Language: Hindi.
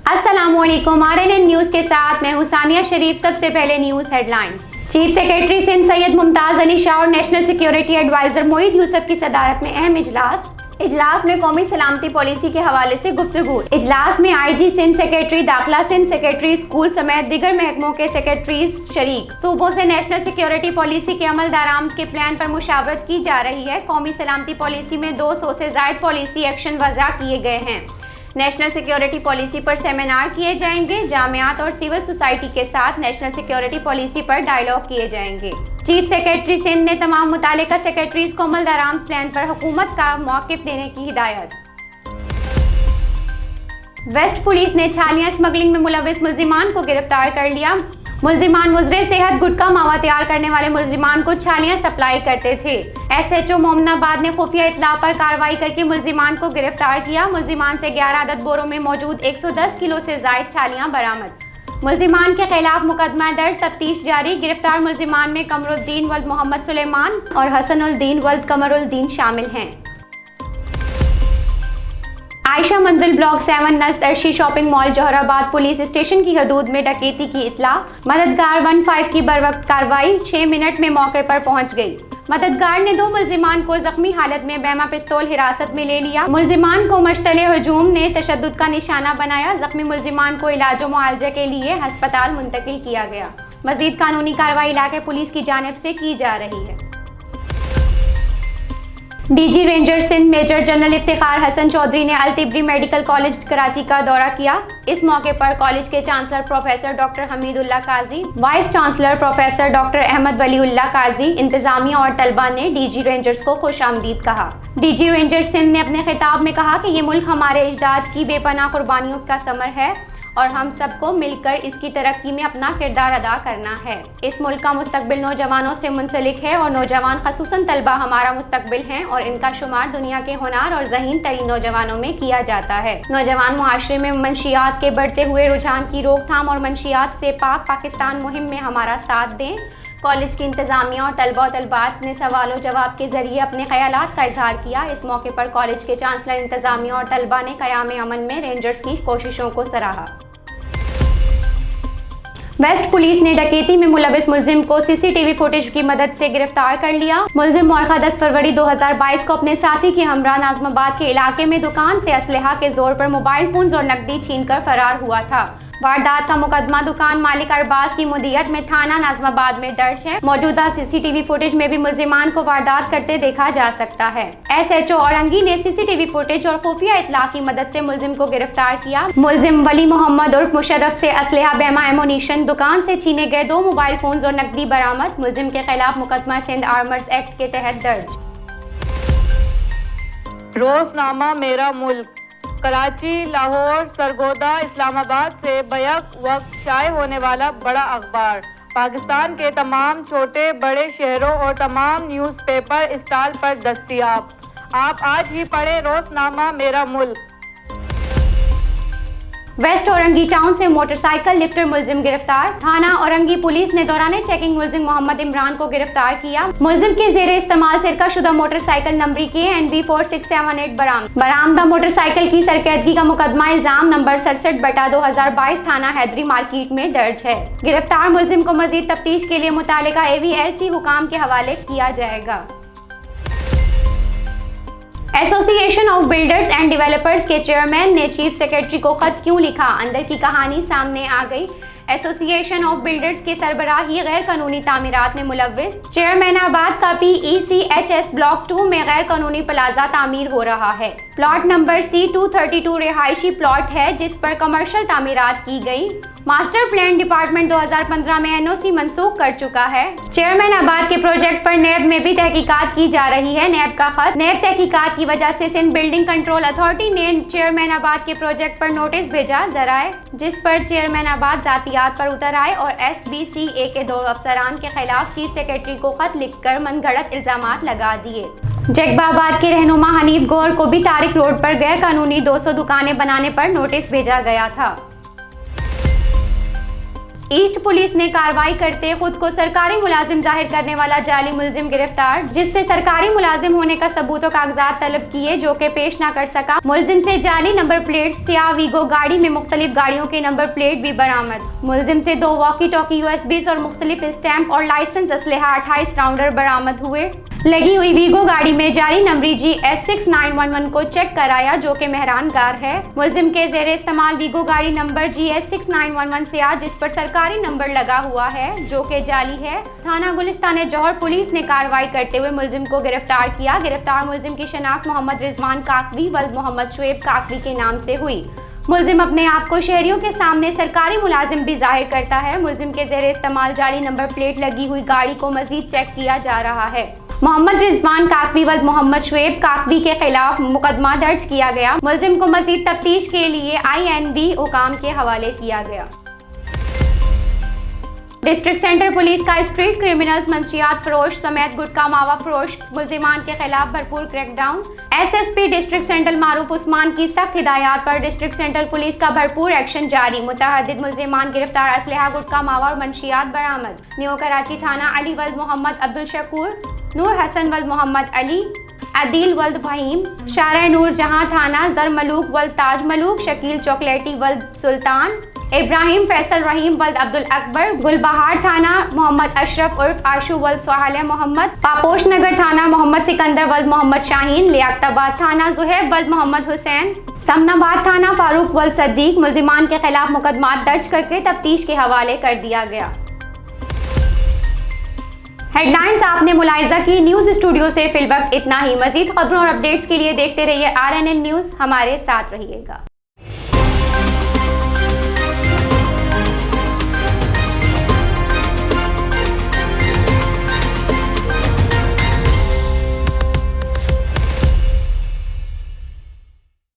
अस्सलामुअलैकुम। RNN न्यूज के साथ मैं हूं सानिया शरीफ। सबसे पहले news headlines. Chief secretary Sindh Syed Mumtaz Ali Shah और national security adviser Moeed Yusuf की सदारत में अहम इजलास में कौमी सलामती पॉलिसी के हवाले से गुफ्तगू। इजलास में IG सिंध, सेक्रेटरी दाखिला सिंध, सेक्रेटरी स्कूल समेत दीगर महकमों के सेक्रेटरीज शरीक। सूबों से नेशनल सिक्योरिटी पॉलिसी के अमल दरामद के प्लान पर मुशावरत की जा रही है। कौमी सलामती पॉलिसी में 200 से ज़ायद पॉलिसी एक्शन वज़ा किए गए हैं। नेशनल सिक्योरिटी पॉलिसी पर सेमिनार किए जाएंगे। जामियात और सिविल सोसाइटी के साथ नेशनल सिक्योरिटी पॉलिसी पर डायलॉग किए जाएंगे। चीफ सेक्रेटरी सिंध ने तमाम मुतालिका सेक्रेटरीज को अमल दरामद प्लान पर हुकूमत का मौक़िफ़ देने की हिदायत। वेस्ट पुलिस ने छालियां स्मगलिंग में मुलविस मुल्जिमान को गिरफ्तार कर लिया। मुल्जिमान मुजरे सेहत गुटखा मावा तैयार करने वाले मुल्जिमान को छालियां सप्लाई करते थे। SHO मोमनाबाद ने खुफिया इत्तला पर कार्रवाई करके मुल्जिमान को गिरफ्तार किया। मुल्जिमान से 11 अदद बोरों में मौजूद 110 किलो से ज़ायद छालियां बरामद। मुल्जिमान के खिलाफ मुकदमा दर्ज, तफ्तीश जारी। गिरफ्तार मुल्जिमान में कमरुद्दीन वल्द मोहम्मद सुलेमान और हसनुद्दीन वल्द कमरुद्दीन शामिल हैं। आयशा मंजिल ब्लॉक 7 नज़द Arshi shopping mall Jauharabad police station की हदूद में डकैती की इत्तला। मददगार 15 की बरवक्त कार्रवाई 6 मिनट में मौके पर पहुंच गई। मददगार ने 2 मुल्जिमान को जख्मी हालत में बैमा पिस्तौल हिरासत में ले लिया। मुल्जिमान को मश्तले हजूम ने तशद्दुद का निशाना बनाया। जख्मी मुल्जिमान को इलाज व मुआवजे के लिए अस्पताल मुंतकिल किया गया। मजीद कानूनी कार्रवाई इलाके पुलिस की जानिब से की जा रही है। DG ranger Sindh major general Iftikhar Hasan Chaudhry ने अल-तिबरी मेडिकल कॉलेज कराची का दौरा किया। इस मौके पर कॉलेज के chancellor professor doctor Hamidullah Kazi, vice chancellor professor doctor Ahmed Waliullah Kazi, इंतजामिया और तलबा ने DG रेंजर्स को खुशामदीद कहा। DG रेंजर सिंध ने अपने खिताब में कहा कि ये मुल्क हमारे अजदाद की बेपनाह कुर्बानियों का समर है और हम सबको मिलकर इसकी तरक्की में अपना किरदार अदा करना है। इस मुल्क का मुस्तकबिल नौजवानों से मुंसलिक है और नौजवान खसूसन तलबा हमारा मुस्तकबिल हैं और इनका शुमार दुनिया के होनार और ज़हीन तरीन नौजवानों में किया जाता है। नौजवान मुआशरे में मंशियात के बढ़ते हुए रुझान की रोकथाम और मंशियात से पाक पाकिस्तान मुहिम में हमारा साथ दें। कॉलेज की इंतजामिया और तलबा तलबात ने सवाल जवाब के जरिए अपने ख्यालात का इजहार किया। इस मौके पर कॉलेज के चांसलर, इंतजामिया और तलबा ने क़याम अमन में रेंजर्स की कोशिशों को सराहा। वेस्ट पुलिस ने डकैती में मुलविस मुल्जिम को CCTV फुटेज की मदद से गिरफ्तार कर लिया। मुल्जिम मौका 10 फरवरी 2022 को अपने साथी के हमरा नाज़माबाद के इलाके में दुकान से असलहा के जोर पर मोबाइल फोन्स और नकदी छीनकर फरार हुआ था। वारदात का मुकदमा दुकान मालिक अरबाज की मुदियत में थाना नाज़माबाद में दर्ज है। मौजूदा CCTV फुटेज में भी मुल्जिमान को वारदात करते देखा जा सकता है। SHO औरंगी ने CCTV फुटेज और खुफिया इत्तला की मदद से मुल्जिम को गिरफ्तार किया। मुल्जिम वली मोहम्मद उर्फ मुशर्रफ से असलहा, बैमा, एमोनिशन, दुकान से छीने गए 2 मोबाइल फोन्स और नकदी बरामद। मुल्जिम के खिलाफ मुकदमा सिंध आर्मर्स एक्ट के तहत दर्ज। रोजनामा मेरा मुल्क कराची, लाहौर, सरगोदा, इस्लामाबाद से बैक वक्त शाये होने वाला बड़ा अखबार पाकिस्तान के तमाम छोटे बड़े शहरों और तमाम न्यूज़पेपर स्टॉल पर दस्तयाब। आप आज ही पढ़ें रोजनामा मेरा मुल्क। वेस्ट औरंगी टाउन से मोटरसाइकिल लिफ्टर मुल्जिम गिरफ्तार। थाना औरंगी पुलिस ने दौरान चेकिंग मुल्जिम मोहम्मद इमरान को गिरफ्तार किया। मुल्जिम के जेरे इस्तेमाल सिरका शुदा मोटरसाइकिल नंबरी के NB 4678 बरामदा मोटरसाइकिल की सरकर्दगी का मुकदमा इल्जाम नंबर 67/2022 थाना हैदरी मार्केट में दर्ज है। गिरफ्तार मुल्जिम को मजीद तफ्तीश के लिए मुतालिका AVLC हुकाम के हवाले किया जाएगा। Association of builders and developers के चेयरमैन ने चीफ सेक्रेटरी को खत क्यों लिखा, अंदर की कहानी सामने आ गई। एसोसिएशन ऑफ बिल्डर्स के सरबराही गैर कानूनी तामीरात में मुलविस। चेयरमैनाबाद का PECHS ब्लॉक 2 में गैर कानूनी प्लाजा तामीर हो रहा है। प्लॉट नंबर C232 रिहायशी प्लॉट है जिस पर कमर्शियल तामीरात की गई। मास्टर प्लान डिपार्टमेंट 2015 में NOC मंसूख कर चुका है। चेयरमैनाबाद के प्रोजेक्ट पर नैब में भी तहकीकात की जा रही है। नैब का खत। नैब तहकीकात की वजह से सिंध बिल्डिंग कंट्रोल अथॉरिटी ने चेयरमैनाबाद के प्रोजेक्ट पर नोटिस भेजा जराए, जिस पर चेयरमैनाबाद जातियात पर उतर आए और SBCA के 2 अफसरान के खिलाफ चीफ सेक्रेटरी को खत लिखकर मनगढ़ंत इल्जामात लगा दिए। जगबाबाद के रहनुमा हनीफ गौर को भी तारिक रोड पर गैर कानूनी 200 दुकानें बनाने पर नोटिस भेजा गया था। ईस्ट पुलिस ने कार्रवाई करते खुद को सरकारी मुलाजिम जाहिर करने वाला जाली मुलजिम गिरफ्तार, जिससे सरकारी मुलाजिम होने का सबूत और कागजात तलब किए जो कि पेश न कर सका। मुलजिम से जाली नंबर प्लेट, स्याह वीगो गाड़ी में मुख्तलिफ गाड़ियों के नंबर प्लेट भी बरामद। मुलजिम से 2 वॉकी टॉकी यूएसबीज और मुख्तलिफ स्टैंप और लाइसेंस असलहा 28 राउंडर बरामद हुए। लगी हुई वीगो गाड़ी में जाली नंबरी GS 6911 को चेक कराया जो कि मेहरानगार है। मुलजिम के जेरे इस्तेमाल वीगो गाड़ी नंबर GS 6911 से आज जिस पर सरकारी नंबर लगा हुआ है जो कि जाली है। थाना गुलिस्तान जौहर पुलिस ने कार्रवाई करते हुए मुलजिम को गिरफ्तार किया। गिरफ्तार मुलजिम की शनाख्त मोहम्मद रिजवान काकवी वल्द मोहम्मद शुएब काकवी के नाम से हुई। मुलजिम अपने आप को शहरियों के सामने सरकारी मुलाजिम भी जाहिर करता है। मुलजिम के जेरे इस्तेमाल जाली नंबर प्लेट लगी हुई गाड़ी को मजीद चेक किया जा रहा है। मोहम्मद रिजवान काकवी वल्द मोहम्मद शुएब काकवी के खिलाफ मुकदमा दर्ज किया गया। मुलजिम को मजीद तफ्तीश के लिए INB हुकाम के हवाले किया गया। डिस्ट्रिक्ट सेंटर पुलिस का स्ट्रीट क्रिमिनल्स, मंशियात फरोश समेत गुटखा मावा फरोश मुलजिमान के खिलाफ भरपूर क्रैकडाउन। SSP डिस्ट्रिक्ट सेंटर मारूफ उस्मान की सख्त हिदायत पर डिस्ट्रिक्ट सेंटर पुलिस का भरपूर एक्शन जारी। मुतअद्दिद मुलजिमान गिरफ्तार, असलहा गुटखा मावा और मंशियात बरामद। न्यू कराची थाना अली वल्द मोहम्मद अब्दुल शकूर, नूर हसन वल्द मोहम्मद अली, अदील वल्द फहीम, शारा नूर जहां थाना जर मलूक वल्द ताज मलूक, शकील चॉकलेटी वल्द सुल्तान, इब्राहिम फैसल रहीम वल्द अब्दुल अकबर, गुलबहार थाना मोहम्मद अशरफ उर्फ आशू वल्द सोहाले मोहम्मद, पापोश नगर थाना मोहम्मद सिकंदर वल्द मोहम्मद शाहीन, लियाकताबाद थाना जुहैब वल्द मोहम्मद हुसैन, समनाबाद थाना फारूक वल्द सद्दीक। मुलजिमान के खिलाफ मुकदमा दर्ज करके तफ्तीश के हवाले कर दिया गया। हेडलाइंस आपने मुलाहिजा की। न्यूज़ स्टूडियो से फिलवक्त इतना ही। मजीद खबरों और अपडेट्स के लिए देखते रहिए RNN न्यूज़। हमारे साथ रहिएगा।